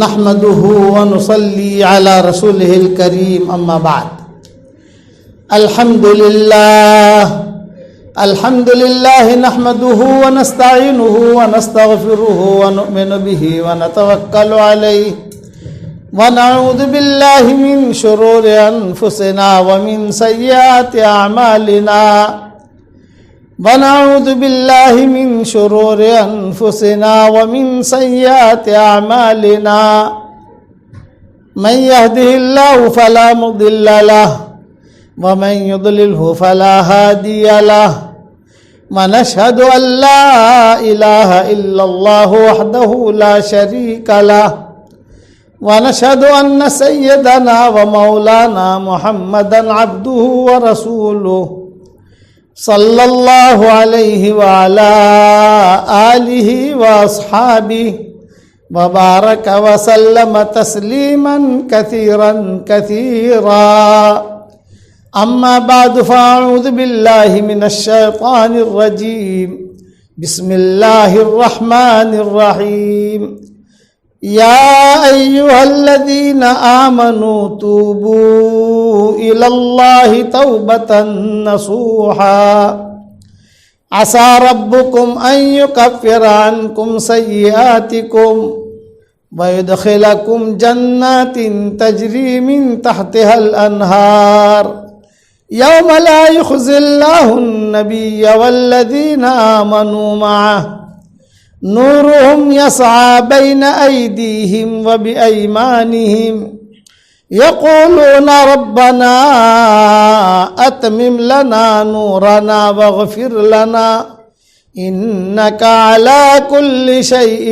نحمده ونصلي على رسوله الكريم أما بعد. الحمد لله نحمده ونستعينه ونستغفره ونؤمن به ونتوكل عليه ونعوذ بالله من شرور أنفسنا ومن سيئات أعمالنا ونعوذ بالله من شرور أنفسنا ومن سيئات أعمالنا من يهده الله فلا مضل له ومن يضلله فلا هادي له ونشهد أن لا إله إلا الله وحده لا شريك له ونشهد أن سيدنا ومولانا محمدا عبده ورسوله صلى الله عليه وعلى آله وأصحابه وبارك وسلم تسليما كثيرا أما بعد فأعوذ بالله من الشيطان الرجيم بسم الله الرحمن الرحيم يا أيها الذين آمنوا توبوا إلى الله توبة نصوحا عسى ربكم أن يكفر عنكم سيئاتكم ويدخلكم جنات تجري من تحتها الأنهار يوم لا يخزي الله النبي والذين آمنوا معه نورهم يسعى بين أيديهم وبأيمانهم يقولون ربنا أتمم لنا نورنا واغفر لنا إنك على كل شيء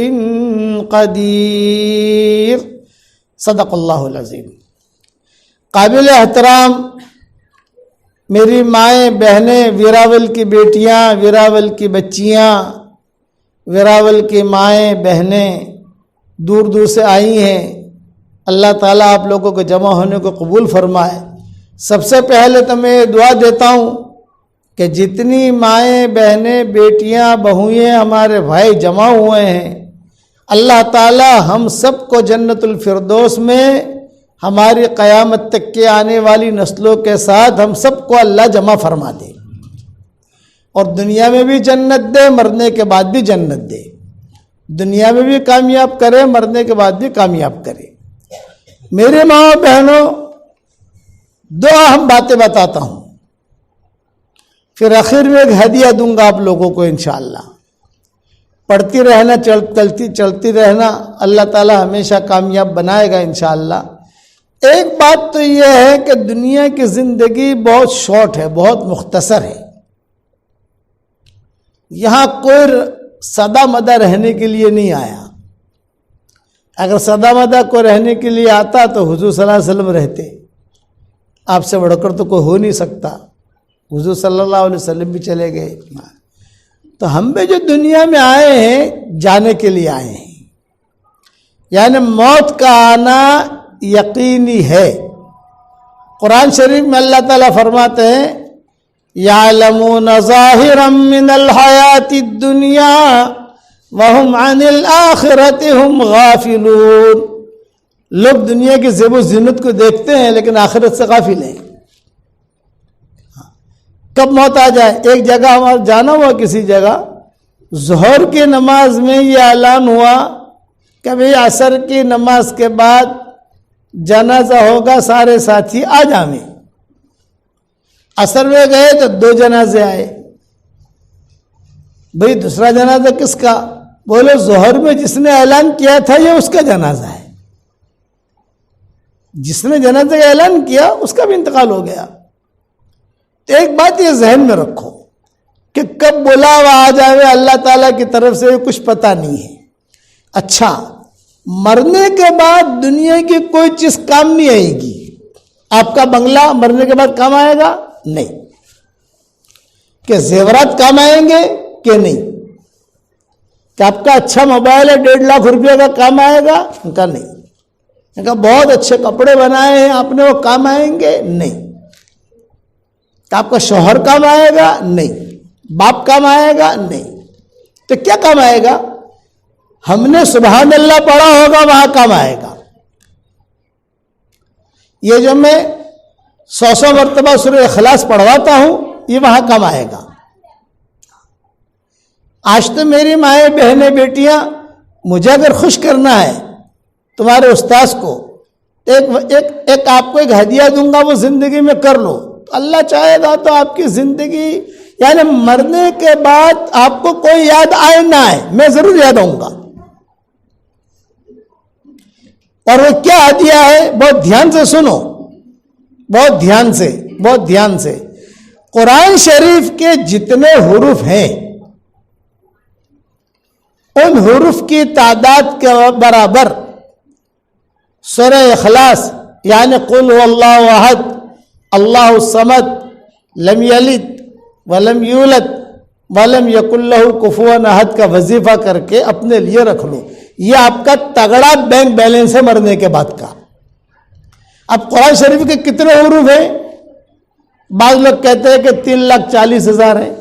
قدير. صدق اللہ العظیم. قابل احترام میری مائیں بہنیں، ویراول کی بیٹیاں، ویراول کی بچیاں، ویراول کی مائیں بہنیں دور دور سے آئی ہیں. اللہ تعالیٰ آپ لوگوں کو جمع ہونے کو قبول فرمائے. سب سے پہلے تو میں دعا دیتا ہوں کہ جتنی مائیں بہنیں بیٹیاں بہوئیں ہمارے بھائی جمع ہوئے ہیں، اللہ تعالیٰ ہم سب کو جنت الفردوس میں ہماری قیامت تک کے آنے والی نسلوں کے ساتھ ہم سب کو اللہ جمع فرما دے، اور دنیا میں بھی جنت دے، مرنے کے بعد بھی جنت دے. دنیا میں بھی کامیاب کرے، مرنے کے بعد بھی کامیاب کرے. میرے ماں بہنوں، دو اہم باتیں بتاتا ہوں، پھر آخر میں ایک ہدیہ دوں گا آپ لوگوں کو انشاءاللہ. پڑھتی رہنا، چلتی رہنا، اللہ تعالی ہمیشہ کامیاب بنائے گا انشاءاللہ. ایک بات تو یہ ہے کہ دنیا کی زندگی بہت شارٹ ہے، بہت مختصر ہے. یہاں کوئی سدا مدہ رہنے کے لیے نہیں آیا. اگر سدا مدہ کو رہنے کے لیے آتا تو حضور صلی اللہ علیہ وسلم رہتے. آپ سے بڑھ کر تو کوئی ہو نہیں سکتا. حضور صلی اللہ علیہ وسلم بھی چلے گئے. تو ہم بھی جو دنیا میں آئے ہیں جانے کے لیے آئے ہیں، یعنی موت کا آنا یقینی ہے. قرآن شریف میں اللہ تعالیٰ فرماتے ہیں یعلمون ظاہرا من الحیات الدنیا وهم عن الآخرت هم غافلون. لوگ دنیا کی زیب و زینت کو دیکھتے ہیں لیکن آخرت سے غافل ہیں. کب موت آ جائے. ایک جگہ ہمارا جانا ہوا، کسی جگہ ظہر کی نماز میں یہ اعلان ہوا کہ بھئی عصر کی نماز کے بعد جنازہ ہوگا، سارے ساتھی آ جائیں. عصر میں گئے تو 2 جنازے آئے. بھئی دوسرا جنازہ کس کا؟ بولے ظہر میں جس نے اعلان کیا تھا یہ اس کا جنازہ ہے. جس نے جنازے کا اعلان کیا اس کا بھی انتقال ہو گیا. تو ایک بات یہ ذہن میں رکھو کہ کب بلاوا آ جائے اللہ تعالیٰ کی طرف سے کچھ پتہ نہیں ہے. اچھا، مرنے کے بعد دنیا کی کوئی چیز کام نہیں آئے گی. آپ کا بنگلہ مرنے کے بعد کام آئے گا؟ نہیں. کہ زیورات کام آئیں گے کہ نہیں؟ کہ آپ کا اچھا موبائل ہے 1.5 لاکھ روپے کا کام آئے گا؟ ان کا نہیں. ان کا بہت اچھے کپڑے بنائے ہیں آپ نے، وہ کام آئیں گے؟ نہیں. کہ آپ کا شوہر کام آئے گا؟ نہیں. باپ کام آئے گا؟ نہیں. تو کیا کام آئے گا؟ ہم نے سبحان اللہ پڑھا ہوگا وہاں کام آئے گا. یہ جو میں 100 مرتبہ سورہ اخلاص پڑھواتا ہوں یہ وہاں کام آئے گا. آج تو میری مائیں بہنیں بیٹیاں مجھے اگر خوش کرنا ہے تمہارے استاذ کو ایک آپ کو ایک ہدیہ دوں گا وہ زندگی میں کر لو. اللہ چاہے گا تو آپ کی زندگی یعنی مرنے کے بعد آپ کو کوئی یاد آئے نہ آئے میں ضرور یاد آؤں گا. اور وہ کیا ہدیہ ہے بہت دھیان سے سنو, بہت دھیان سے. قرآن شریف کے جتنے حروف ہیں ان حروف کی تعداد کے برابر سورہ اخلاص یعنی قل هو اللہ احد اللہ الصمد لم یلد ولم یولد ولم یکن لہ کفوا احد کا وظیفہ کر کے اپنے لیے رکھ لو. یہ آپ کا تگڑا بینک بیلنس ہے مرنے کے بعد کا. اب قرآن شریف کے کتنے حروف ہیں؟ بعض لوگ کہتے ہیں کہ 3,40,000 ہیں,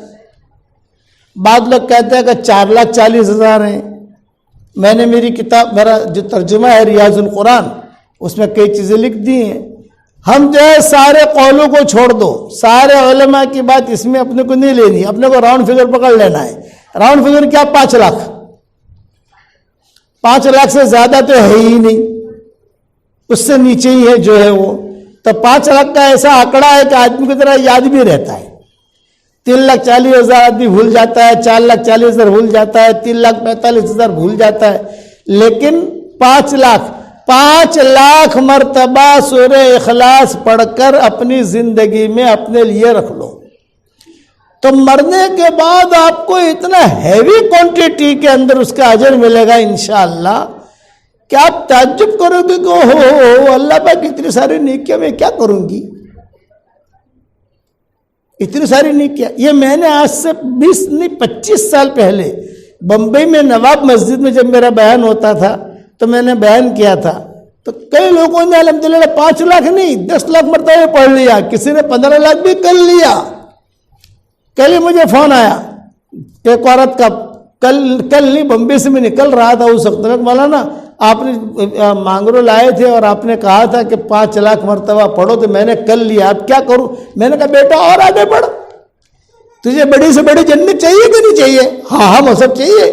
بعض لوگ کہتے ہیں کہ 4,40,000 ہیں. میں نے میری کتاب میرا جو ترجمہ ہے ریاض القرآن اس میں کئی چیزیں لکھ دی ہیں. ہم جو ہے سارے قولوں کو چھوڑ دو, سارے علماء کی بات اس میں اپنے کو نہیں لینی, اپنے کو راؤنڈ فگر پکڑ لینا ہے. راؤنڈ فگر کیا 5 لاکھ, 5 لاکھ سے زیادہ تو ہے ہی نہیں, اس سے نیچے ہی ہے جو ہے وہ. تو 5 لاکھ کا ایسا آنکڑا ہے کہ آدمی کی طرح یاد بھی رہتا ہے. 3,40,000 آدمی بھول جاتا ہے, 4,40,000 بھول جاتا ہے, 3,45,000 بھول جاتا ہے. لیکن 5 لاکھ مرتبہ سورہ اخلاص پڑھ کر اپنی زندگی میں اپنے لیے رکھ لو تو مرنے کے بعد آپ کو اتنا ہیوی کوانٹٹی کے اندر اس کا اجر ملے گا انشاءاللہ کہ آپ تعجب کرو گے کہ ہو اللہ پاک اتنی ساری نیکیاں میں کیا کروں گی, اتنی ساری نیکیاں. یہ میں نے آج سے 25 سال پہلے بمبئی میں نواب مسجد میں جب میرا بیان ہوتا تھا تو میں نے بیان کیا تھا تو کئی لوگوں نے الحمدللہ 5 لاکھ نہیں 10 لاکھ مرتبہ پڑھ لیا, کسی نے 15 لاکھ بھی کر لیا. کل ہی مجھے فون آیا ایک عورت کا, کل نہیں بمبئی سے میں نکل رہا تھا اس وقت میں, مولانا آپ نے مانگرو لائے تھے اور آپ نے کہا تھا کہ 5 لاکھ مرتبہ پڑھو تو میں نے کل لیا, اب کیا کروں؟ میں نے کہا بیٹا اور آگے بڑھ, تجھے بڑی سے بڑی جنت چاہیے کہ نہیں چاہیے؟ ہاں وہ سب چاہیے,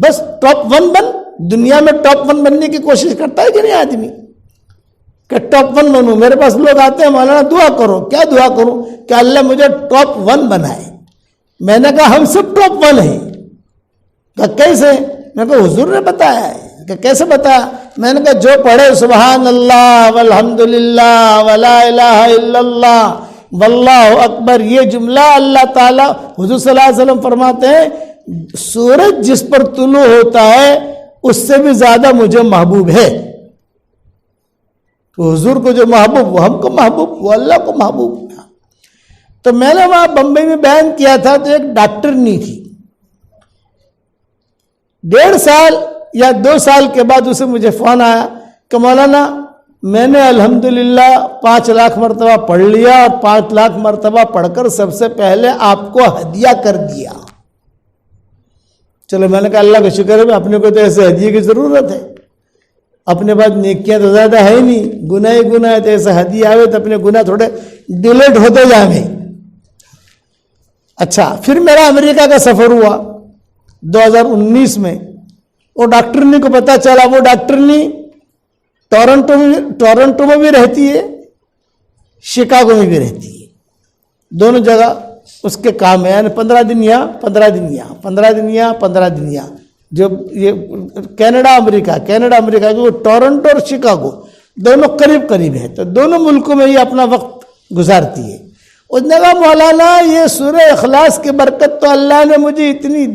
بس ٹاپ 1 بن. دنیا میں ٹاپ 1 بننے کی کوشش کرتا ہے کہ نہیں آدمی کہ ٹاپ 1 بنوں؟ میرے پاس لوگ آتے ہیں مولانا دعا کرو. کیا دعا کروں؟ کہ اللہ مجھے ٹاپ 1 بنائے. میں نے کہا ہم سب ٹاپ 1 ہیں. کہا کیسے؟ میں نے کہا حضور نے بتایا ہے. کہ کیسے بتایا؟ میں نے کہا جو پڑھے سبحان اللہ والحمدللہ ولا الہ الا اللہ واللہ اکبر, یہ جملہ اللہ تعالیٰ حضور صلی اللہ علیہ وسلم فرماتے ہیں سورج جس پر طلوع ہوتا ہے اس سے بھی زیادہ مجھے محبوب ہے. تو حضور کو جو محبوب وہ ہم کو محبوب, وہ اللہ کو محبوب. تو میں نے وہاں بمبئی میں بیان کیا تھا تو ایک ڈاکٹرنی تھی, 1.5 سال یا 2 سال کے بعد اسے مجھے فون آیا کہ مولانا میں نے الحمدللہ 5 لاکھ مرتبہ پڑھ لیا اور 5 لاکھ مرتبہ پڑھ کر سب سے پہلے آپ کو ہدیہ کر دیا. چلو میں نے کہا اللہ کا شکر ہے, اپنے کو تو ایسے ہدیے کی ضرورت ہے, اپنے پاس نیکیاں تو زیادہ ہے ہی نہیں, گناہ ہی گناہ ہے, تو ایسے ہدیے آئے تو اپنے گناہ تھوڑے ڈیلیٹ ہوتے جائیں. اچھا پھر میرا امریکہ کا سفر ہوا 2019 میں. وہ ڈاکٹرنی کو پتا چلا, وہ ڈاکٹرنی ٹورنٹو میں بھی رہتی ہے, شکاگو میں بھی رہتی ہے, دونوں جگہ اس کے کام ہے. یعنی 15 دن یہاں 15 دن یہاں 15 دن یہاں 15 دن یہاں. جو یہ کینیڈا امریکہ جو ٹورنٹو اور شکاگو دونوں قریب قریب ہے, تو دونوں ملکوں میں یہ اپنا وقت گزارتی ہے. اس نے کہا مولانا یہ سورہ اخلاص کی برکت تو اللہ نے مجھے اتنی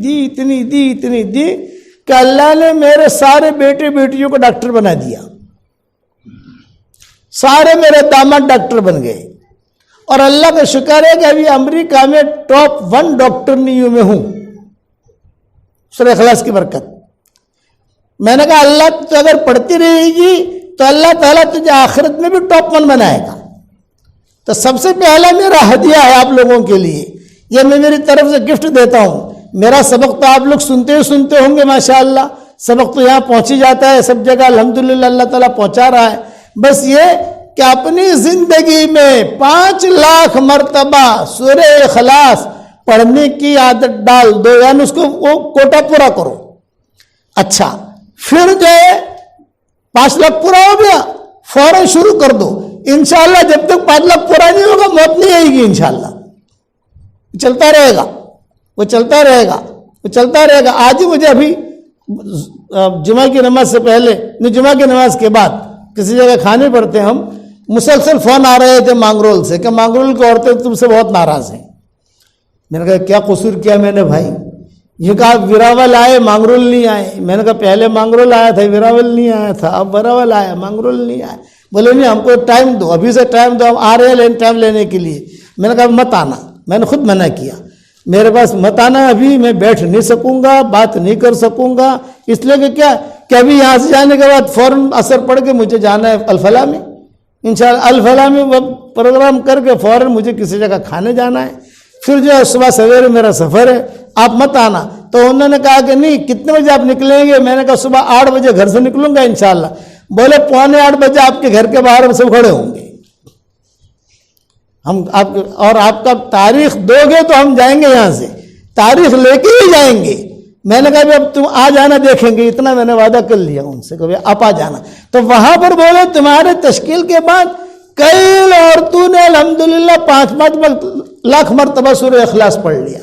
دی کہ اللہ نے میرے سارے بیٹے بیٹیوں کو ڈاکٹر بنا دیا, سارے میرے داماد ڈاکٹر بن گئے. اور اللہ کا شکر ہے کہ ابھی امریکہ میں ٹاپ 1 ڈاکٹرنیوں میں ہوں سورہ اخلاص کی برکت. میں نے کہا اللہ تو اگر پڑھتی رہے گی تو اللہ تعالیٰ تجھے آخرت میں بھی ٹاپ 1 بنائے گا. تو سب سے پہلا میرا ہدیہ ہے آپ لوگوں کے لیے, یہ میں میری طرف سے گفٹ دیتا ہوں. میرا سبق تو آپ لوگ سنتے ہوں گے ماشاءاللہ, سبق تو یہاں پہنچ ہی جاتا ہے سب جگہ الحمدللہ اللہ تعالیٰ پہنچا رہا ہے. بس یہ کہ اپنی زندگی میں 5 لاکھ مرتبہ سورہ اخلاص پڑھنے کی عادت ڈال دو، یعنی اس کو وہ کوٹا پورا کرو. اچھا پھر جو ہے 5 لاکھ پورا ہو گیا، فوراً شروع کر دو. انشاءاللہ جب تک 5 لاکھ پورا نہیں ہوگا موت نہیں آئے گی. انشاءاللہ چلتا رہے گا، وہ چلتا رہے گا، وہ چلتا رہے گا. آج ہی مجھے ابھی جمعہ کی نماز سے پہلے نہیں جمعہ کی نماز کے بعد کسی جگہ کھانے پر تھے ہم، مسلسل فون آ رہے تھے مانگرول سے کہ مانگرول کی عورتیں تم سے بہت ناراض ہیں. میں نے کہا کیا قصور کیا میں نے بھائی؟ یہ کہا ویراول آئے مانگرول نہیں آئے. میں نے کہا پہلے مانگرول آیا تھا ویراول نہیں آیا تھا، اب ویراول آیا مانگرول نہیں آیا. بولے نہیں ہم کو ٹائم دو، ابھی سے ٹائم دو، ہم آ رہے ہیں ٹائم لینے کے لیے. میں نے کہا مت آنا، میں نے خود منع کیا، میرے پاس مت آنا، ابھی میں بیٹھ نہیں سکوں گا، بات نہیں کر سکوں گا. اس لیے کہ کیا کہ ابھی یہاں سے جانے کے بعد فوراً اثر پڑ کے مجھے جانا ہے الفلاح میں، انشاءاللہ الفلاح میں پروگرام کر کے فوراً مجھے کسی جگہ کھانے جانا ہے. پھر جو ہے صبح سویرے میرا سفر ہے، آپ مت آنا. تو انہوں نے کہا کہ نہیں کتنے بجے آپ نکلیں گے؟ میں نے کہا صبح 8 بجے گھر سے نکلوں گا انشاءاللہ. بولے 7:45 بجے آپ کے گھر کے باہر ہم سب کھڑے ہوں گے، ہم آپ اور آپ کا تاریخ دو گے تو ہم جائیں گے، یہاں سے تاریخ لے کے ہی جائیں گے. میں نے کہا اب تم آ جانا دیکھیں گے، اتنا میں نے وعدہ کر لیا ان سے کہ آپ آ جانا. تو وہاں پر بولے تمہارے تشکیل کے بعد کئی عورتوں نے الحمدللہ 5 لاکھ مرتبہ سورہ اخلاص پڑھ لیا.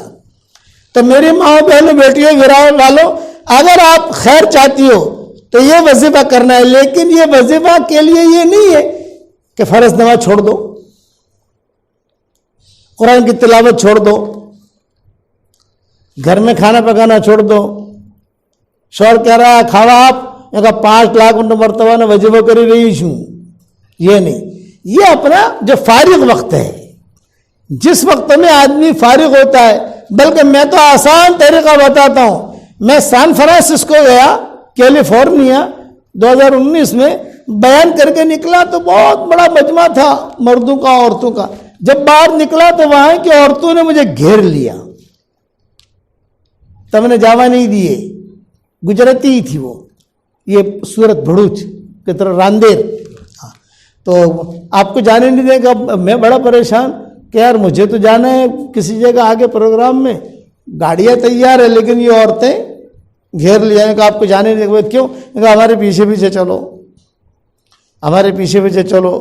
تو میری ماں بہنوں بیٹیوں ویراول والوں، اگر آپ خیر چاہتی ہو تو یہ وظیفہ کرنا ہے، لیکن یہ وظیفہ کے لیے یہ نہیں ہے کہ فرض نماز چھوڑ دو، قرآن کی تلاوت چھوڑ دو، گھر میں کھانا پکانا چھوڑ دو. شوہر کہہ رہا ہے کھاوا آپ، میں کہا 5 لاکھ مرتبہ نے وظیفہ کری رہی ہوں. یہ نہیں، یہ اپنا جو فارغ وقت ہے، جس وقت میں آدمی فارغ ہوتا ہے. بلکہ میں تو آسان طریقہ بتاتا ہوں. میں سان فرانسسکو گیا کیلیفورنیا 2019 میں، بیان کر کے نکلا تو بہت بڑا مجمع تھا مردوں کا عورتوں کا. جب باہر نکلا تو وہاں کی عورتوں نے مجھے گھیر لیا. تب نے جاوا نہیں دیے، گجراتی ہی تھی وہ، یہ سورت بھڑوچ کی طرح راندیر. تو آپ کو جانے نہیں دیں گا. میں بڑا پریشان کہ یار مجھے تو جانا ہے کسی جگہ آگے پروگرام میں، گاڑیاں تیار ہے لیکن یہ عورتیں گھیر لیا. کہ آپ کو جانے نہیں دیں. کیوں؟ کہ ہمارے پیچھے پیچھے چلو، ہمارے پیچھے پیچھے چلو.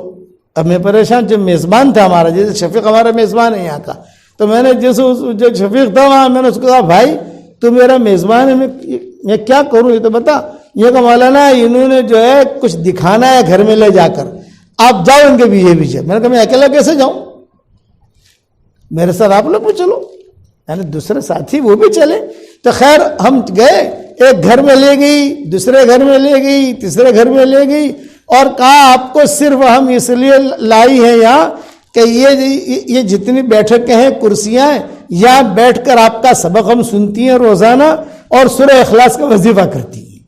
اب میں پریشان، جو میزبان تھا ہمارا، جیسے شفیق ہمارا میزبان ہے یہاں کا، تو میں نے جیسے جو شفیق تھا وہاں، میں نے اس کو کہا بھائی تو میرا میزبان ہے، میں کیا کروں یہ تو بتا. یہ کہ مولانا انہوں نے جو ہے کچھ دکھانا ہے گھر میں لے جا کر، آپ جاؤ ان کے پیچھے پیچھے. میں نے کہا میں اکیلا کیسے جاؤں، میرے ساتھ آپ لوگ بھی چلو، یعنی دوسرے ساتھی وہ بھی چلے. تو خیر ہم گئے، ایک گھر میں لے گئی، دوسرے گھر میں لے گئی، تیسرے گھر میں لے گئی، اور کہا آپ کو صرف ہم اس لیے لائی ہیں یہاں کہ یہ جتنی بیٹھکیں ہیں، کرسیاں ہیں، یہاں بیٹھ کر آپ کا سبق ہم سنتی ہیں روزانہ اور سورہ اخلاص کا وظیفہ کرتی ہیں.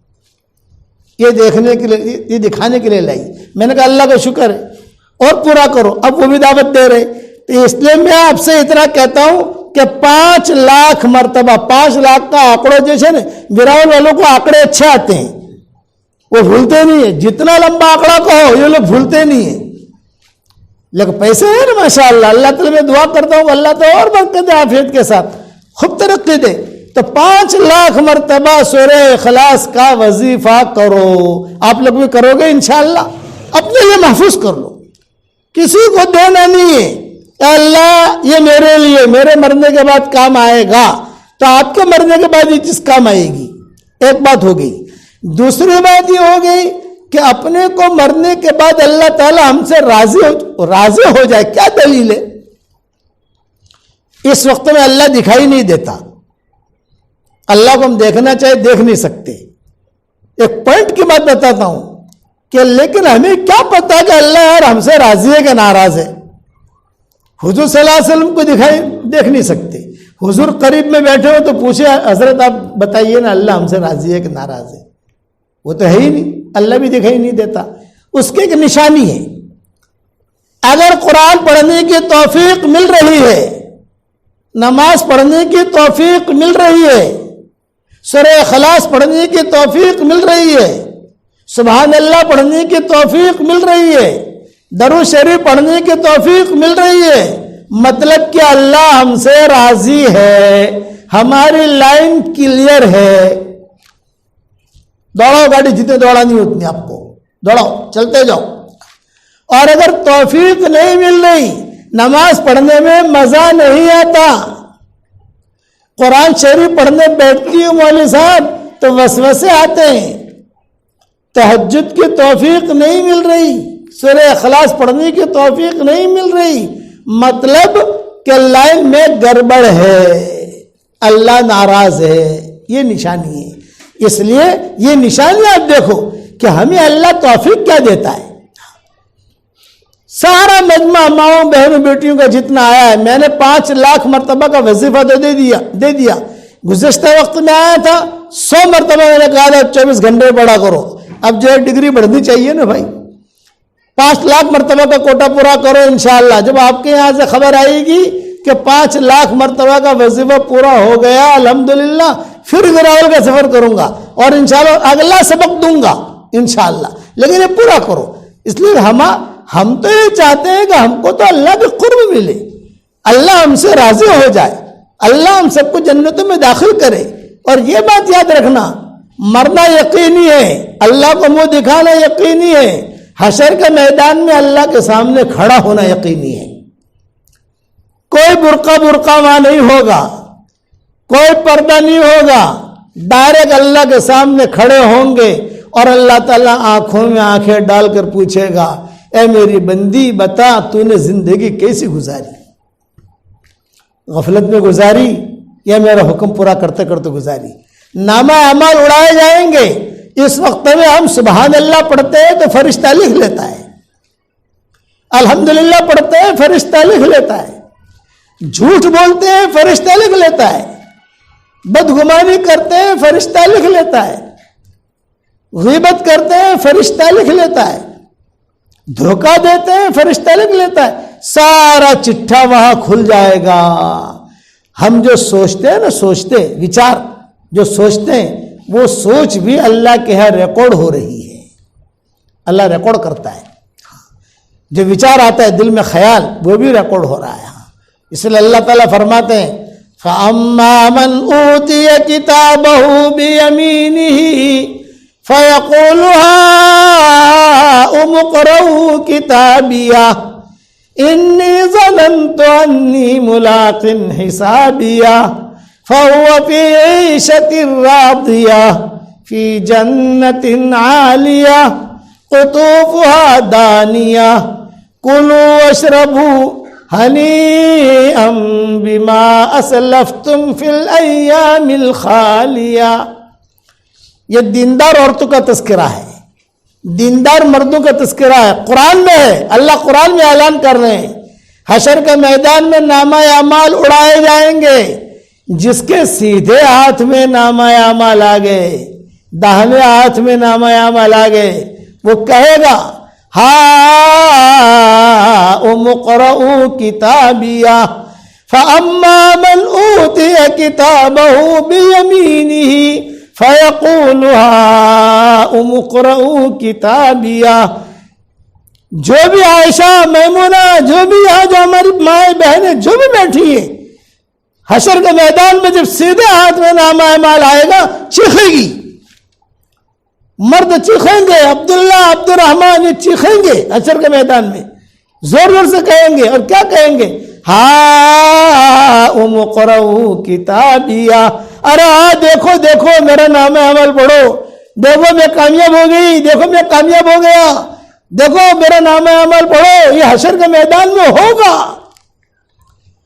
یہ دیکھنے کے لیے، یہ دکھانے کے لیے لائی. میں نے کہا اللہ کا شکر ہے اور پورا کرو. اب وہ بھی دعوت دے رہے. تو اس لیے میں آپ سے اتنا کہتا ہوں کہ 5 لاکھ مرتبہ، 5 لاکھ کا آنکڑا جیسے نا، ویراول والوں کو آنکڑے اچھے آتے ہیں، وہ بھولتے نہیں ہیں. جتنا لمبا آنکڑا کہو یہ لوگ بھولتے نہیں ہیں. لیکن پیسے ہیں نا ماشاءاللہ. اللہ تعالیٰ میں دعا کرتا ہوں اللہ تو اور برکت دے، عافیت کے ساتھ خوب ترقی دے. تو 5 لاکھ مرتبہ سورہ اخلاص کا وظیفہ کرو. آپ لوگ بھی کرو گے انشاءاللہ. اپنے لیے محفوظ کر لو، کسی کو دینا نہیں ہے. اللہ یہ میرے لیے، میرے مرنے کے بعد کام آئے گا. تو آپ کے مرنے کے بعد یہ چیز کام آئے گی. ایک بات ہو گئی. دوسری بات یہ ہو گئی کہ اپنے کو مرنے کے بعد اللہ تعالی ہم سے راضی ہو جائے. کیا دلیل ہے؟ اس وقت میں اللہ دکھائی نہیں دیتا. اللہ کو ہم دیکھنا چاہے دیکھ نہیں سکتے. ایک پوائنٹ کی بات بتاتا ہوں کہ لیکن ہمیں کیا پتا کہ اللہ یار ہم سے راضی ہے کہ ناراض ہے. حضور صلی اللہ علیہ وسلم کو دیکھ نہیں سکتے. حضور قریب میں بیٹھے ہو تو پوچھے حضرت آپ بتائیے نا اللہ ہم سے راضی ہے کہ ناراض ہے. وہ تو ہے ہی نہیں، اللہ بھی دکھائی نہیں دیتا. اس کی ایک نشانی ہے. اگر قرآن پڑھنے کی توفیق مل رہی ہے، نماز پڑھنے کی توفیق مل رہی ہے، سورہ اخلاص پڑھنے کی توفیق مل رہی ہے، سبحان اللہ پڑھنے کی توفیق مل رہی ہے، درود شریف پڑھنے کی توفیق مل رہی ہے، مطلب کہ اللہ ہم سے راضی ہے، ہماری لائن کلیئر ہے۔ دوڑاؤ گاڑی، جتنے دوڑانی اتنی آپ کو دوڑاؤ، چلتے جاؤ۔ اور اگر توفیق نہیں مل رہی، نماز پڑھنے میں مزہ نہیں آتا، قرآن شریف پڑھنے بیٹھتی ہوں مولوی صاحب تو وسوسے آتے ہیں، تہجد کی توفیق نہیں مل رہی، سورہ اخلاص پڑھنے کی توفیق نہیں مل رہی، مطلب کہ لائن میں گڑبڑ ہے، اللہ ناراض ہے، یہ نشانی ہے۔ اس لیے یہ نشانی آپ دیکھو کہ ہمیں اللہ توفیق کیا دیتا ہے۔ سارا مجمع ماؤں بہنوں بیٹیوں کا جتنا آیا ہے، میں نے 5 لاکھ مرتبہ کا وظیفہ دے دیا۔ گزشتہ وقت میں آیا تھا 100 مرتبہ میں نے کہا تھا 24 گھنٹے پڑھا کرو، اب جو ہے ڈگری بڑھنی چاہیے نا بھائی، 5 لاکھ مرتبہ کا کوٹا پورا کرو انشاءاللہ۔ جب آپ کے یہاں سے خبر آئے گی کہ 5 لاکھ مرتبہ کا وظیفہ پورا ہو گیا الحمدللہ، پھر ویراول کا سفر کروں گا اور انشاءاللہ اگلا سبق دوں گا انشاءاللہ، لیکن یہ پورا کرو۔ اس لیے ہم تو یہ چاہتے ہیں کہ ہم کو تو اللہ کے قرب ملے، اللہ ہم سے راضی ہو جائے، اللہ ہم سب کو جنتوں میں داخل کرے۔ اور یہ بات یاد رکھنا، مرنا یقینی ہے، اللہ کو منہ دکھانا یقینی ہے، حشر کے میدان میں اللہ کے سامنے کھڑا ہونا یقینی ہے۔ کوئی برقع وہاں نہیں ہوگا، کوئی پردہ نہیں ہوگا، ڈائریکٹ اللہ کے سامنے کھڑے ہوں گے اور اللہ تعالیٰ آنکھوں میں آنکھیں ڈال کر پوچھے گا، اے میری بندی بتا تو نے زندگی کیسی گزاری، غفلت میں گزاری یا میرا حکم پورا کرتے کرتے گزاری؟ نامہ اعمال اڑائے جائیں گے۔ اس وقت میں ہم سبحان اللہ پڑھتے ہیں تو فرشتہ لکھ لیتا ہے، الحمدللہ پڑھتے ہیں فرشتہ لکھ لیتا ہے، جھوٹ بولتے ہیں فرشتہ لکھ لیتا ہے، بدگمانی کرتے ہیں فرشتہ لکھ لیتا ہے، غیبت کرتے ہیں فرشتہ لکھ لیتا ہے، دھوکہ دیتے ہیں فرشتہ لکھ لیتا ہے، سارا چٹھا وہاں کھل جائے گا۔ ہم جو سوچتے ہیں نا، وچار جو سوچتے ہیں، وہ سوچ بھی اللہ کے ہاں ریکارڈ ہو رہی ہے، اللہ ریکارڈ کرتا ہے۔ جو وچار آتا ہے دل میں خیال، وہ بھی ریکارڈ ہو رہا ہے۔ اس لیے اللہ تعالیٰ فرماتے ہیں فَأَمَّا مَنْ أُوتِيَ كِتَابَهُ بِيَمِينِهِ فَيَقُولُ هَاؤُمُ اقْرَءُوا كِتَابِيَهْ إِنِّي ظَنَنتُ أَنِّي مُلَاقٍ حِسَابِيَهْ فَهُوَ فِي عِيشَةٍ رَاضِيَةٍ فِي جَنَّةٍ عَالِيَةٍ قُطُوفُهَا دَانِيَةٌ كُلُوا وَاشْرَبُوا هَنِيئًا بِمَا أَسْلَفْتُمْ فِي الْأَيَّامِ الْخَالِيَةِ۔ یہ دیندار عورتوں کا تذکرہ ہے، دیندار مردوں کا تذکرہ ہے، قرآن میں ہے، اللہ قرآن میں اعلان کر رہے ہیں۔ حشر کے میدان میں نامہ اعمال اڑائے جائیں گے، جس کے سیدھے ہاتھ میں نامہ اعمال آ گئے، داہنے ہاتھ میں نامہ اعمال آ گئے، وہ کہے گا هَاؤُمُ اقْرَءُوا كِتَابِيَهْ فَأَمَّا مَنْ أُوتِيَ كِتَابَهُ بِيَمِينِهِ فَيَقُولُ هَاؤُمُ اقْرَءُوا كِتَابِيَهْ۔ جو بھی عائشہ، میمونہ، جو بھی یہاں جو ہماری مائیں بہنیں جو بھی بیٹھی ہیں، حشر کے میدان میں جب سیدھے ہاتھ میں نامہ اعمال آئے گا، چیخے گی، مرد چیخیں گے، عبداللہ، عبد الرحمن، یہ چیخیں گے حشر کے میدان میں، زور زور سے کہیں گے، اور کیا کہیں گے؟ هَاؤُمُ اقْرَءُوا كِتَابِيَهْ، ارے دیکھو دیکھو میرا نام عمل پڑھو، دیکھو میں کامیاب ہو گئی، دیکھو میں کامیاب ہو گیا، دیکھو میرا نام عمل پڑھو۔ یہ حشر کے میدان میں ہوگا،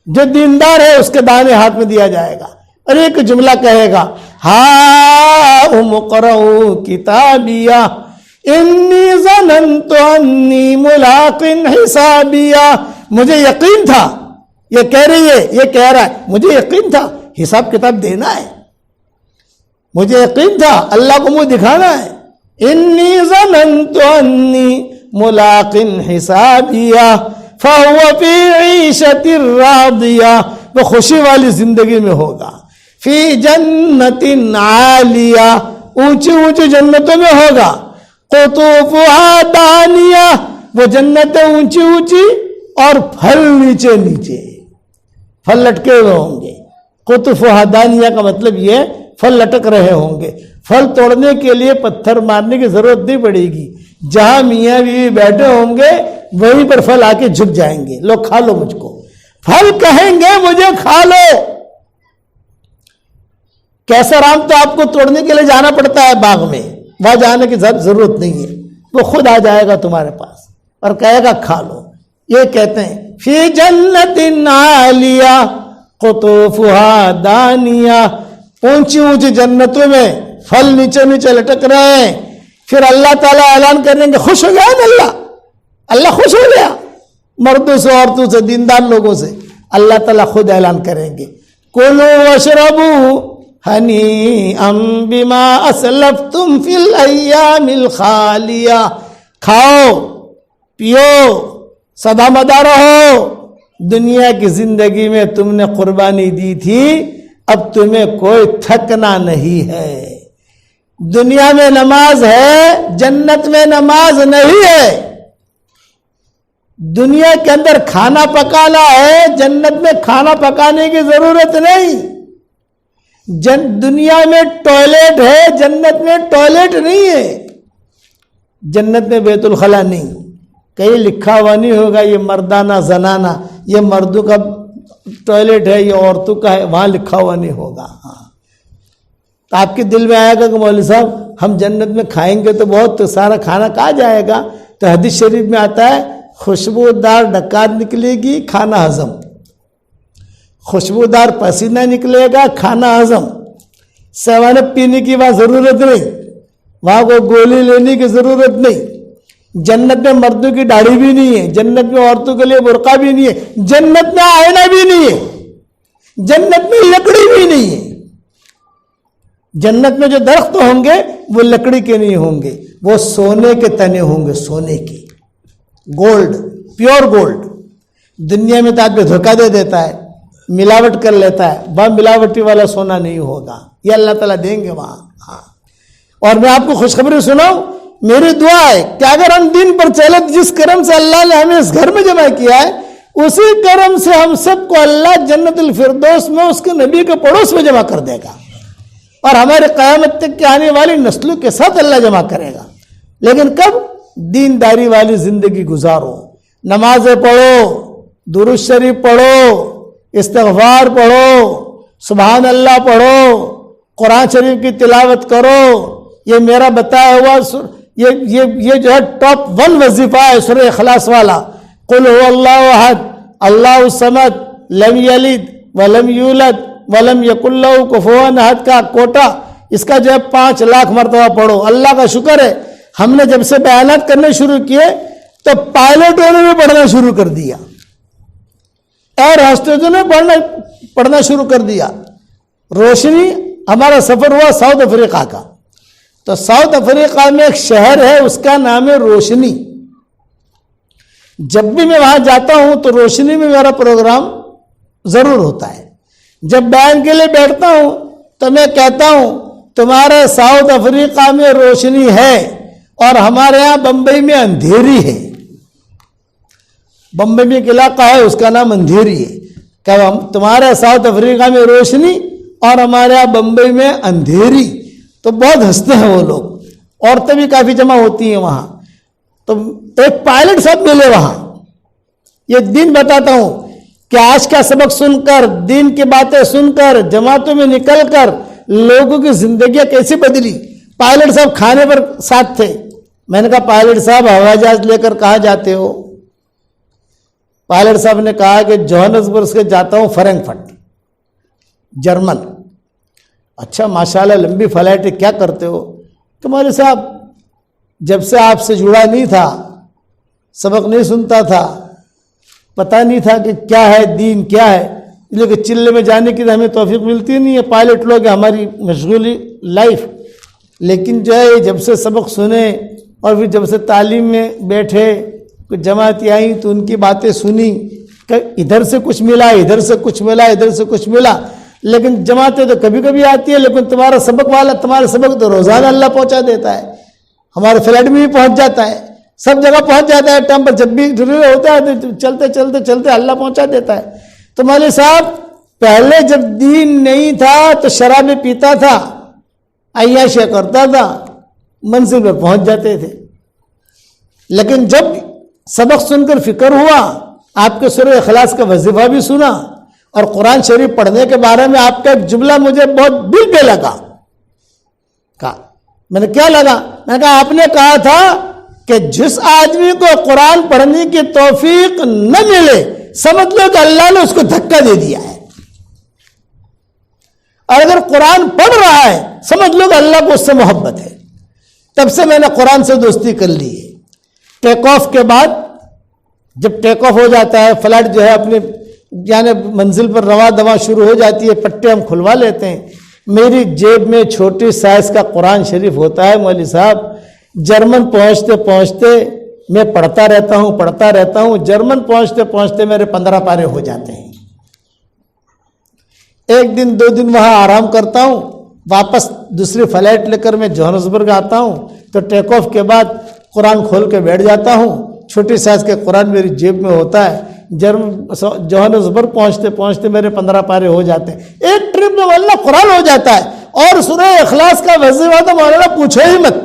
جو دیندار ہے اس کے دائیں ہاتھ میں دیا جائے گا، اور ایک جملہ کہے گا هَاؤُمُ اقْرَءُوا كِتَابِيَهْ إِنِّي ظَنَنتُ أَنِّي مُلَاقٍ حِسَابِيَهْ۔ مجھے یقین تھا، یہ کہہ رہی ہے، یہ کہہ رہا ہے، مجھے یقین تھا حساب کتاب دینا ہے، مجھے یقین تھا اللہ کو منہ دکھانا ہے۔ إِنِّي ظَنَنتُ أَنِّي مُلَاقٍ حِسَابِيَهْ فَهُوَ فِي عِيشَةٍ رَاضِيَةٍ، وہ خوشی والی زندگی میں ہوگا، فی جنت عالیہ، اونچی اونچی جنتوں میں ہوگا، قطوفہا دانیہ، وہ جنتیں اونچی اونچی اور پھل نیچے نیچے، پھل لٹکے ہوئے ہوں گے۔ قطوفہا دانیہ کا مطلب یہ پھل لٹک رہے ہوں گے، پھل توڑنے کے لیے پتھر مارنے کی ضرورت نہیں پڑے گی، جہاں میاں بیوی بیٹھے ہوں گے وہیں پر پھل آ کے جھک جائیں گے، لو کھا لو مجھ کو، پھل کہیں گے مجھے کھا لو۔ کیسر آم تو آپ کو توڑنے کے لیے جانا پڑتا ہے باغ میں، وہاں جانے کی ضرورت نہیں ہے، وہ خود آ جائے گا تمہارے پاس اور کہے گا کھا لو۔ یہ کہتے ہیں فی جنت عالیہ قطوفہا دانیہ، اونچی اونچی جنتوں میں پھل نیچے نیچے لٹک رہے ہیں۔ پھر اللہ تعالیٰ اعلان کریں گے، خوش ہو گیا نا اللہ خوش ہو گیا، مردوں سے عورتوں سے دیندار لوگوں سے اللہ تعالیٰ خود اعلان کریں گے، کلوا واشربوا ہنیئا بما اسلفتم فی الایام الخالیہ، کھاؤ پیو سدا مدا رہو، دنیا کی زندگی میں تم نے قربانی دی تھی، اب تمہیں کوئی تھکنا نہیں ہے۔ دنیا میں نماز ہے، جنت میں نماز نہیں ہے۔ دنیا کے اندر کھانا پکانا ہے، جنت میں کھانا پکانے کی ضرورت نہیں۔ دنیا میں ٹوائلٹ ہے، جنت میں ٹوائلٹ نہیں ہے۔ جنت میں بیت الخلا نہیں، کہیں لکھا ہوا نہیں ہوگا یہ مردانہ زنانہ، یہ مردوں کا ٹوائلٹ ہے یہ عورتوں کا ہے، وہاں لکھا ہوا نہیں ہوگا۔ تو آپ کے دل میں آئے گا کہ مولوی صاحب ہم جنت میں کھائیں گے تو بہت سارا کھانا کہاں جائے گا؟ تو حدیث شریف میں آتا ہے خوشبودار ڈکار نکلے گی کھانا ہضم، خوشبودار پسینہ نکلے گا کھانا ہضم، سیوانپ پینے کی وہاں ضرورت نہیں، وہاں کو گولی لینے کی ضرورت نہیں۔ جنت میں مردوں کی داڑھی بھی نہیں ہے، جنت میں عورتوں کے لیے برقع بھی نہیں ہے، جنت میں آئینہ بھی نہیں ہے، جنت میں لکڑی بھی نہیں ہے۔ جنت میں جو درخت ہوں گے وہ لکڑی کے نہیں ہوں گے، وہ سونے کے تنے ہوں گے، سونے کے، گولڈ، پیور گولڈ۔ دنیا میں تو آدمی دھوکہ دے دیتا ہے، ملاوٹ کر لیتا ہے، وہ ملاوٹی والا سونا نہیں ہوگا، یہ اللہ تعالیٰ دیں گے وہاں۔ ہاں، اور میں آپ کو خوشخبری سناؤں، میری دعا ہے کہ اگر ہم دین پر چلے، جس کرم سے اللہ نے ہمیں اس گھر میں جمع کیا ہے، اسی کرم سے ہم سب کو اللہ جنت الفردوس میں اس کے نبی کے پڑوس میں جمع کر دے گا، اور ہمارے قیامت تک کے آنے والی نسلوں کے ساتھ اللہ جمع کرے گا۔ لیکن کب؟ دینداری والی زندگی گزارو، نمازیں پڑھو، درود شریف پڑھو، استغفار پڑھو، سبحان اللہ پڑھو، قرآن شریف کی تلاوت کرو۔ یہ میرا بتایا ہوا یہ جو ہے ٹاپ 1 وظیفہ ہے سورہ اخلاص والا، قل هو اللہ احد اللہ الصمد لم یلد ولم یولد ولم یکن لہ کفوا احد کا کوٹا، اس کا جو ہے 5 لاکھ مرتبہ پڑھو۔ اللہ کا شکر ہے ہم نے جب سے بیانات کرنے شروع کیے تو پائلٹوں نے بھی پڑھنا شروع کر دیا، ایئر ہوسٹسوں نے پڑھنا شروع کر دیا۔ روشنی ہمارا سفر ہوا ساؤتھ افریقہ کا، تو ساؤتھ افریقہ میں ایک شہر ہے اس کا نام ہے روشنی۔ جب بھی میں وہاں جاتا ہوں تو روشنی میں میرا پروگرام ضرور ہوتا ہے۔ جب بیان کے لیے بیٹھتا ہوں تو میں کہتا ہوں تمہارے ساؤتھ افریقہ میں روشنی ہے اور ہمارے ہاں بمبئی میں اندھیری ہے۔ بمبئی میں ایک علاقہ ہے اس کا نام اندھیری ہے، کہ تمہارے ساؤتھ افریقہ میں روشنی اور ہمارے ہاں بمبئی میں اندھیری۔ تو بہت ہنستے ہیں وہ لوگ، عورتیں بھی کافی جمع ہوتی ہیں وہاں۔ تو ایک پائلٹ صاحب ملے وہاں، یہ دین بتاتا ہوں کہ آج کا سبق سن کر، دین کی باتیں سن کر، جماعتوں میں نکل کر لوگوں کی زندگیاں کیسے بدلی۔ پائلٹ صاحب کھانے پر ساتھ تھے، میں نے کہا پائلٹ صاحب ہوائی جہاز لے کر کہاں جاتے ہو؟ پائلٹ صاحب نے کہا کہ جوہانسبرگ سے جاتا ہوں فرینکفرٹ، جرمن۔ اچھا ماشاءاللہ لمبی فلائٹ ہے، کیا کرتے ہو؟ کہ مولوی صاحب جب سے آپ سے جڑا نہیں تھا، سبق نہیں سنتا تھا، پتہ نہیں تھا کہ کیا ہے دین کیا ہے، لیکن چلے میں جانے کی ہمیں توفیق ملتی نہیں ہے، پائلٹ لوگ ہماری مشغولی لائف۔ لیکن جو ہے جب سے سبق سنے اور پھر جب سے تعلیم میں بیٹھے، کچھ جماعتیں آئیں تو ان کی باتیں سنی کہ ادھر سے کچھ ملا، ادھر سے کچھ ملا، ادھر سے کچھ ملا، لیکن جماعتیں تو کبھی کبھی آتی ہے، لیکن تمہارا سبق تو روزانہ اللہ پہنچا دیتا ہے، ہمارے فلیٹ میں بھی پہنچ جاتا ہے، سب جگہ پہنچ جاتا ہے، ٹائم پر جب بھی ضروری ہوتا ہے تو چلتے اللہ پہنچا دیتا ہے۔ تو مولوی صاحب پہلے جب دین نہیں تھا تو شرابیں پیتا تھا، عیاشیاں کرتا تھا، منزل پہ پہنچ جاتے تھے، لیکن جب سبق سن کر فکر ہوا، آپ کے سورہ اخلاص کا وظیفہ بھی سنا اور قرآن شریف پڑھنے کے بارے میں آپ کا ایک جملہ مجھے بہت دل پہ لگا۔ میں نے کیا لگا؟ میں نے کہا آپ نے کہا تھا کہ جس آدمی کو قرآن پڑھنے کی توفیق نہ ملے سمجھ لو کہ اللہ نے اس کو دھکا دے دیا ہے، اور اگر قرآن پڑھ رہا ہے سمجھ لو کہ اللہ کو اس سے محبت ہے۔ تب سے میں نے قرآن سے دوستی کر لی ہے۔ ٹیک آف کے بعد جب ٹیک آف ہو جاتا ہے، فلائٹ جو ہے اپنے یعنی منزل پر رواں دواں شروع ہو جاتی ہے، پٹے ہم کھلوا لیتے ہیں، میری جیب میں چھوٹی سائز کا قرآن شریف ہوتا ہے۔ مولوی صاحب جرمن پہنچتے پہنچتے میں پڑھتا رہتا ہوں، جرمن پہنچتے پہنچتے میرے 15 پارے ہو جاتے ہیں۔ ایک دن 2 دن وہاں آرام کرتا ہوں، واپس دوسری فلائٹ لے کر میں جوہانسبرگ آتا ہوں، تو ٹیک آف کے بعد قرآن کھول کے بیٹھ جاتا ہوں، چھوٹی سائز کے قرآن میری جیب میں ہوتا ہے۔ جوہانسبرگ پہنچتے پہنچتے میرے 15 پارے ہو جاتے ہیں، ایک ٹرپ میں واللہ قرآن ہو جاتا ہے۔ اور سورہ اخلاص کا وظیفہ تو مولانا پوچھو ہی مت،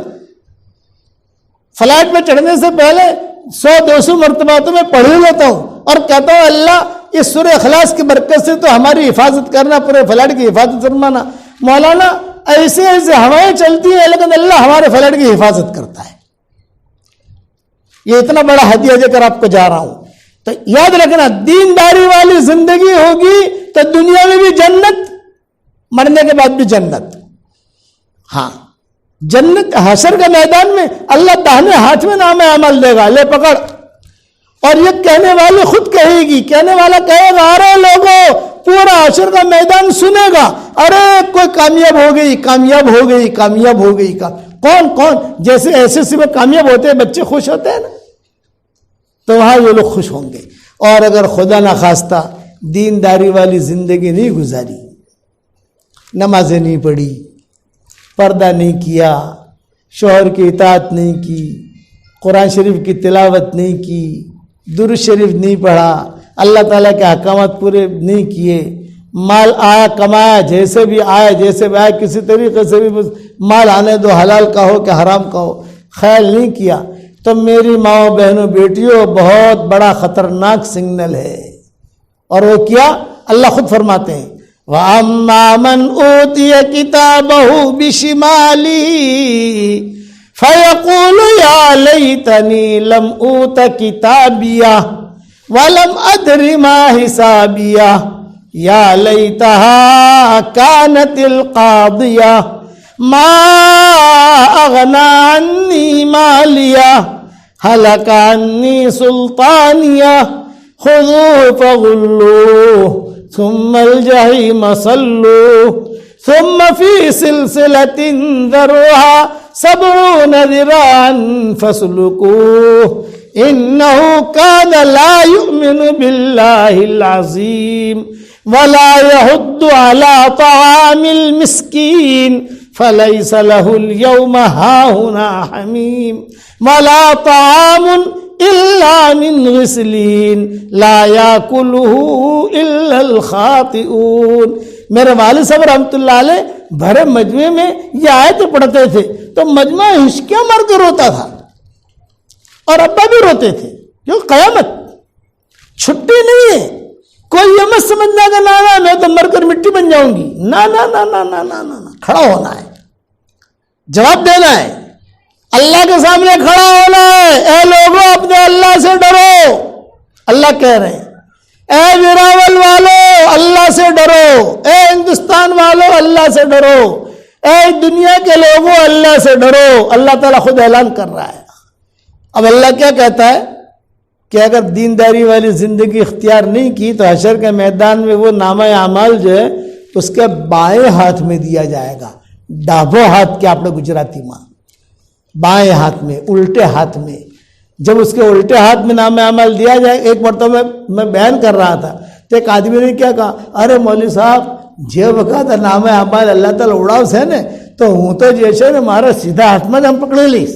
فلائٹ میں چڑھنے سے پہلے 100-200 مرتبہ تو میں پڑھ ہی لیتا ہوں اور کہتا ہوں اللہ اس سورہ اخلاص کی برکت سے تو ہماری حفاظت کرنا، پورے فلائٹ کی حفاظت فرمانا۔ مولانا ایسے ہوائیں چلتی ہیں لیکن اللہ ہمارے فلائٹ کی حفاظت کرتا ہے۔ یہ اتنا بڑا ہدیہ دے کر آپ کو جا رہا ہوں، تو یاد رکھنا دینداری والی زندگی ہوگی تو دنیا میں بھی جنت، مرنے کے بعد بھی جنت۔ ہاں جنت حشر کے میدان میں اللہ داہنے ہاتھ میں نام عمل دے گا، لے پکڑ، اور یہ کہنے والی خود کہے گی، کہنے والا کہے گا ارے لوگوں پورا حشر کا میدان سنے گا، ارے کوئی کامیاب ہو گئی۔ کون جیسے ایسے میں کامیاب ہوتے ہیں بچے خوش ہوتے ہیں نا، تو وہاں یہ لوگ خوش ہوں گے۔ اور اگر خدا نخواستہ دینداری والی زندگی نہیں گزاری، نمازیں نہیں پڑھی، پردہ نہیں کیا، شوہر کی اطاعت نہیں کی، قرآن شریف کی تلاوت نہیں کی، درود شریف نہیں پڑھا، اللہ تعالیٰ کے احکامات پورے نہیں کیے، مال آیا کمایا جیسے بھی آیا کسی طریقے سے بھی مال آنے دو، حلال کا ہو کہ حرام کا ہو، خیال نہیں کیا، تو میری ماں بہنوں بیٹیوں بہت بڑا خطرناک سگنل ہے۔ اور وہ کیا؟ اللہ خود فرماتے ہیں وَأَمَّا مَنْ أُوتِيَ كِتَابَهُ بِشِمَالِهِ فَيَقُولُ يَا لَيْتَنِي لَمْ أُوتَ كِتَابِيَهْ وَلَمْ أَدْرِ مَا حِسَابِيَهْ يَا لَيْتَهَا كَانَتِ الْقَاضِيَةَ مَا أَغْنَى عَنِّي مَالِيَهْ هَلَكَ عَنِّي سُلْطَانِيَهْ خُذُوهُ فَغُلُّوهُ ثم الجحیم صلوه ثم فی سلسلة ذرعها 70 ذراعا فاسلکوه انه كان لا يؤمن بالله العظیم ولا يحض على طعام المسكين فليس له اليوم هاهنا حميم ولا طعام إلا من غسلين لا يأكله إلا الخاطئون۔ میرے والد صاحب رحمۃ اللہ علیہ بھرے مجمع میں یہ آیتیں پڑھتے تھے تو مجمع ہچکیاں مار کے روتا تھا، اور ابا بھی روتے تھے، کیوں؟ قیامت چھٹی نہیں ہے۔ کوئی یہ مت سمجھنا کہ نا میں تو مر کر مٹی بن جاؤں گی، نا نا نا نا نا نا نا، کھڑا ہونا ہے، جواب دینا ہے، اللہ کے سامنے کھڑا ہونا ہے۔ اے لوگوں اپنے اللہ سے ڈرو، اللہ کہہ رہے ہیں اے ویراول والو اللہ سے ڈرو، اے ہندوستان والو اللہ سے ڈرو، اے دنیا کے لوگوں اللہ سے ڈرو۔ اللہ تعالیٰ خود اعلان کر رہا ہے۔ اب اللہ کیا کہتا ہے کہ اگر دینداری والی زندگی اختیار نہیں کی تو حشر کے میدان میں وہ نامہ اعمال جو ہے اس کے بائیں ہاتھ میں دیا جائے گا، ڈابو ہاتھ کیا اپنے گجراتی ماں، بائیں ہاتھ میں، الٹے ہاتھ میں۔ جب اس کے الٹے ہاتھ میں نام عمل دیا جائے، ایک مرتبہ میں بیان کر رہا تھا تو ایک آدمی نے کیا کہا، ارے مولوی صاحب જે વખત નામે અમાલ અલ્લાહ તાલા ઉડાવશે ને તો હું તો જે છે ને મારા સીધા હાથમાં જ આમ પકડી લઈશ.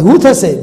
એવું થશે?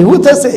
એવું થશે,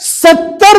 70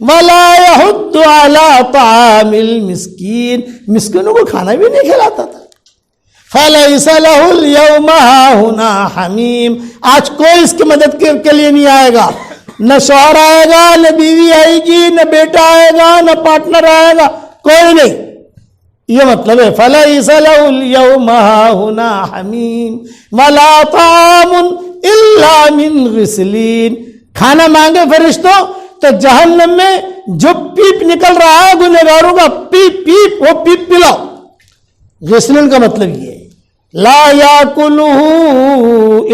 ولا يحض على طعام المسكين, مسکینوں کو کھانا بھی نہیں کھلاتا تھا. فَلَيْسَ لَهُ الْيَوْمَ هَاهُنَا حَمِيمٌ, آج کوئی اس کی مدد کے لیے نہیں آئے گا, نہ شوہر آئے گا, نہ بیوی آئے گی, نہ بیٹا آئے گا, نہ پارٹنر آئے گا, کوئی نہیں. یہ مطلب ہے فَلَيْسَ لَهُ الْيَوْمَ هَاهُنَا حَمِيمٌ وَلَا طَعَامٌ إِلَّا مِنْ غِسْلِينٍ. کھانا مانگے فرشتوں تو جہنم میں جو پیپ نکل رہا ہے گنہگاروں کا, پیپ پیپ, وہ پیپ پلاؤ. غسلین کا مطلب یہ ہے لا یاکلہ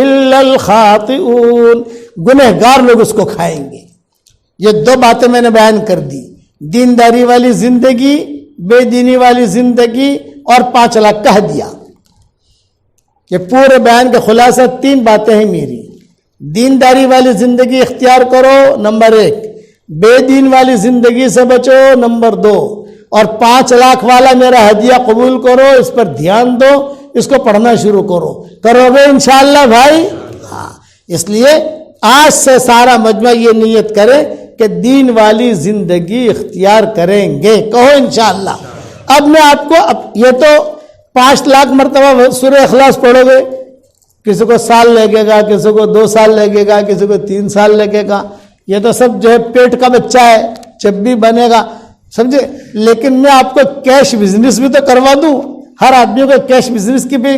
الا الخاطئون, گنہگار لوگ اس کو کھائیں گے. یہ دو باتیں میں نے بیان کر دی, دینداری والی زندگی, بے دینی والی زندگی, اور 5 لاکھ کہہ دیا. یہ پورے بیان کا خلاصہ 3 باتیں ہیں میری. دینداری والی زندگی اختیار کرو, نمبر 1. بے دین والی زندگی سے بچو, نمبر 2. اور 5 لاکھ والا میرا ہدیہ قبول کرو, اس پر دھیان دو, اس کو پڑھنا شروع کرو گے انشاءاللہ بھائی. ہاں, اس لیے آج سے سارا مجمع یہ نیت کرے کہ دین والی زندگی اختیار کریں گے. کہو انشاءاللہ. اب میں آپ کو, یہ تو 5 لاکھ مرتبہ سورہ اخلاص پڑھو گے, کسی کو سال لگے گا, کسی کو 2 سال لگے گا, کسی کو 3 سال لگے گا. یہ تو سب جو ہے پیٹ کا بچہ ہے, جب بھی بنے گا, سمجھے. لیکن میں آپ کو کیش بزنس بھی تو کروا دوں. ہر آدمی کو کیش بزنس کی بھی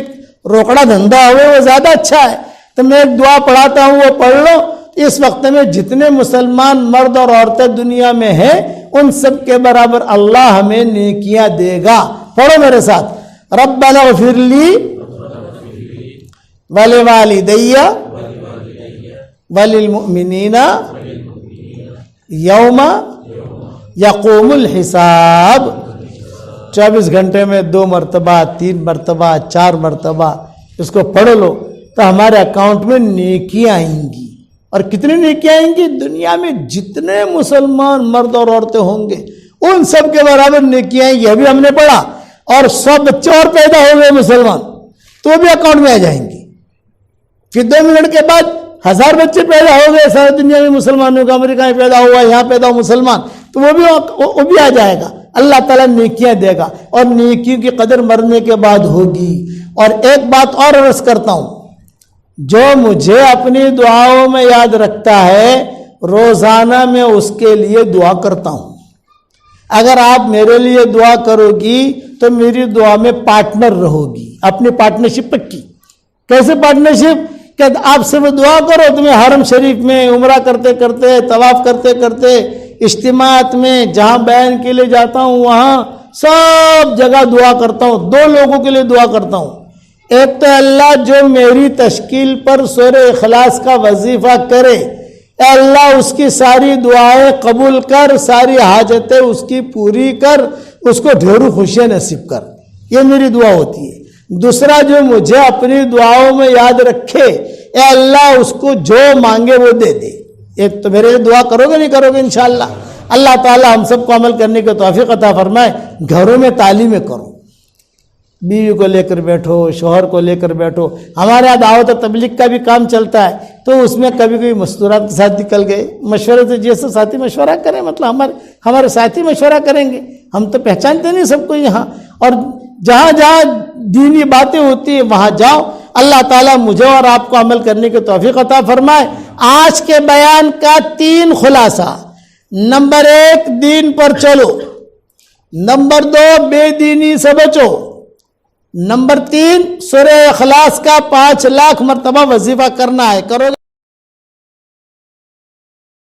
روکڑا دھندا ہوئے, وہ زیادہ اچھا ہے. تو میں ایک دعا پڑھاتا ہوں, وہ پڑھ لو. اس وقت میں جتنے مسلمان مرد اور عورتیں دنیا میں ہیں, ان سب کے برابر اللہ ہمیں نیکیاں دے گا. پڑھو میرے ساتھ, ربنا اغفر لی ولوالدی وللمؤمنین یوم یقوم الحساب. 24 گھنٹے میں 2 مرتبہ, 3 مرتبہ, 4 مرتبہ اس کو پڑھ لو تو ہمارے اکاؤنٹ میں نیکیاں آئیں گی. اور کتنی نیکیاں آئیں گی؟ دنیا میں جتنے مسلمان مرد اور عورتیں ہوں گے ان سب کے برابر نیکیاں آئیں گی. ابھی ہم نے پڑھا, اور 100 بچے اور پیدا ہو گئے مسلمان, تو وہ بھی اکاؤنٹ میں آ جائیں گے. پھر 2 منٹ کے بعد 1000 بچے پیدا ہو گئے ساری دنیا میں مسلمانوں کا, امریکہ میں پیدا ہوا, یہاں پیدا ہو مسلمان, تو وہ بھی آ جائے گا. اللہ تعالیٰ نیکیاں دے گا, اور نیکیوں کی قدر مرنے کے بعد ہوگی. اور ایک بات اور عرض کرتا ہوں, جو مجھے اپنی دعاؤں میں یاد رکھتا ہے روزانہ میں اس کے لیے دعا کرتا ہوں. اگر آپ میرے لیے دعا کرو گی تو میری دعا میں پارٹنر رہو گی. اپنی پارٹنرشپ پکی. کیسے پارٹنرشپ؟ کہ آپ صرف دعا کرو, تمہیں حرم شریف میں عمرہ کرتے کرتے, طواف کرتے کرتے, اجتماعات میں جہاں بیان کے لیے جاتا ہوں وہاں سب جگہ دعا کرتا ہوں. 2 لوگوں کے لیے دعا کرتا ہوں. ایک تو اللہ جو میری تشکیل پر سورہ اخلاص کا وظیفہ کرے, اے اللہ اس کی ساری دعائیں قبول کر, ساری حاجتیں اس کی پوری کر, اس کو ڈھیروں خوشیاں نصیب کر. یہ میری دعا ہوتی ہے. دوسرا, جو مجھے اپنی دعاؤں میں یاد رکھے, اے اللہ اس کو جو مانگے وہ دے دے. ایک تو میرے لیے دعا کرو گے نہیں کرو گے انشاءاللہ. اللہ تعالی ہم سب کو عمل کرنے کی توفیق عطا فرمائے. گھروں میں تعلیمیں کرو, بیوی کو لے کر بیٹھو, شوہر کو لے کر بیٹھو. ہمارے یہاں دعوت و تبلیغ کا بھی کام چلتا ہے, تو اس میں کبھی کبھی مستورات کے ساتھ نکل گئے, مشورے سے جیسے ساتھی مشورہ کریں, مطلب ہمارے ساتھی مشورہ کریں گے, ہم تو پہچانتے نہیں سب کو یہاں. اور جہاں جہاں دینی باتیں ہوتی ہیں وہاں جاؤ. اللہ تعالیٰ مجھے اور آپ کو عمل کرنے کی توفیق عطا فرمائے. آج کے بیان کا 3 خلاصہ. نمبر 1, دین پر چلو. نمبر 2, بے دینی سے بچو. نمبر 3, سورہ اخلاص کا 5 لاکھ مرتبہ وظیفہ کرنا ہے. کرو گے؟